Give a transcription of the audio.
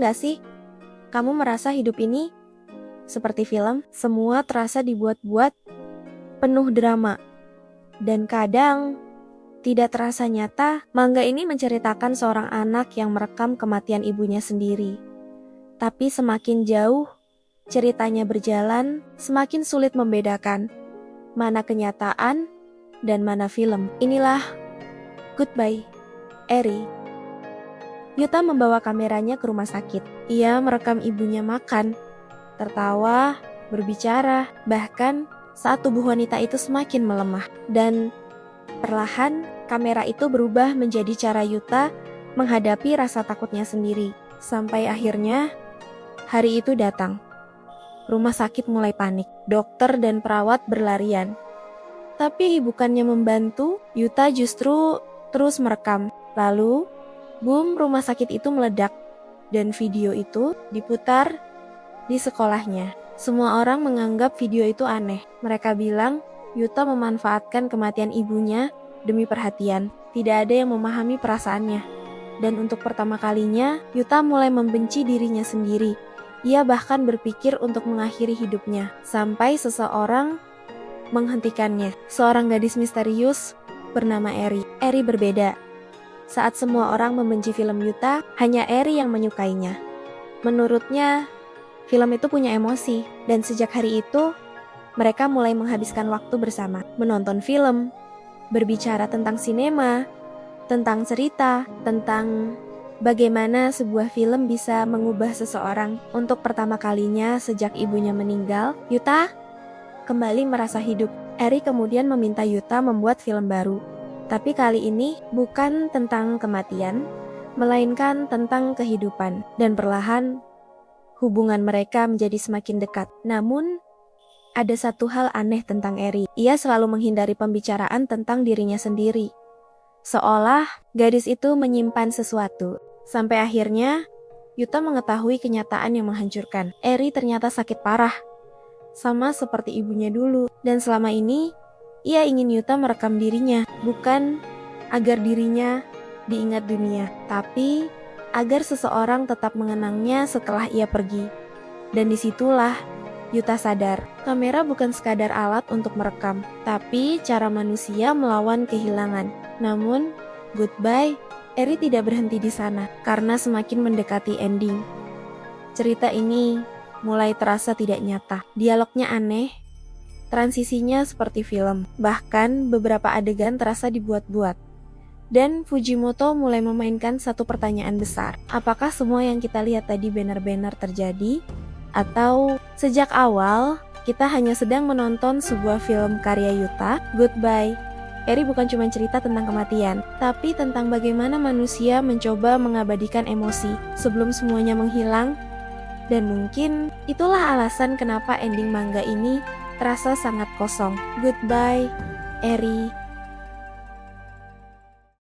nggak sih? Kamu merasa hidup ini seperti film? Semua terasa dibuat-buat, penuh drama. Dan kadang tidak terasa nyata. Manga ini menceritakan seorang anak yang merekam kematian ibunya sendiri. Tapi semakin jauh ceritanya berjalan, semakin sulit membedakan mana kenyataan dan mana film. Inilah Goodbye, Eri. Yuta membawa kameranya ke rumah sakit. Ia merekam ibunya makan, tertawa, berbicara, bahkan saat tubuh wanita itu semakin melemah. Dan perlahan, kamera itu berubah menjadi cara Yuta menghadapi rasa takutnya sendiri. Sampai akhirnya, hari itu datang. Rumah sakit mulai panik. Dokter dan perawat berlarian. Tapi bukannya membantu, Yuta justru terus merekam. Lalu, boom, rumah sakit itu meledak. Dan video itu diputar di sekolahnya. Semua orang menganggap video itu aneh. Mereka bilang, Yuta memanfaatkan kematian ibunya demi perhatian. Tidak ada yang memahami perasaannya. Dan untuk pertama kalinya, Yuta mulai membenci dirinya sendiri. Ia bahkan berpikir untuk mengakhiri hidupnya. Sampai seseorang menghentikannya. Seorang gadis misterius bernama Eri. Eri berbeda. Saat semua orang membenci film Yuta, hanya Eri yang menyukainya. Menurutnya, film itu punya emosi. Dan sejak hari itu, mereka mulai menghabiskan waktu bersama. Menonton film, berbicara tentang sinema, tentang cerita, tentang bagaimana sebuah film bisa mengubah seseorang. Untuk pertama kalinya sejak ibunya meninggal, Yuta kembali merasa hidup. Eri kemudian meminta Yuta membuat film baru. Tapi kali ini bukan tentang kematian, melainkan tentang kehidupan. Dan perlahan, hubungan mereka menjadi semakin dekat. Namun, ada satu hal aneh tentang Eri. Ia selalu menghindari pembicaraan tentang dirinya sendiri. Seolah gadis itu menyimpan sesuatu. Sampai akhirnya, Yuta mengetahui kenyataan yang menghancurkan. Eri ternyata sakit parah, sama seperti ibunya dulu. Dan selama ini, ia ingin Yuta merekam dirinya, bukan agar dirinya diingat dunia, tapi agar seseorang tetap mengenangnya setelah ia pergi. Dan disitulah Yuta sadar, kamera bukan sekadar alat untuk merekam, tapi cara manusia melawan kehilangan. Namun, Goodbye, Eri tidak berhenti di sana, karena semakin mendekati ending. Cerita ini mulai terasa tidak nyata. Dialognya aneh, transisinya seperti film. Bahkan beberapa adegan terasa dibuat-buat. Dan Fujimoto mulai memainkan satu pertanyaan besar. Apakah semua yang kita lihat tadi benar-benar terjadi? Atau sejak awal, kita hanya sedang menonton sebuah film karya Yuta? Goodbye, Eri bukan cuma cerita tentang kematian, tapi tentang bagaimana manusia mencoba mengabadikan emosi sebelum semuanya menghilang. Dan mungkin itulah alasan kenapa ending manga ini terasa sangat kosong. Goodbye, Eri.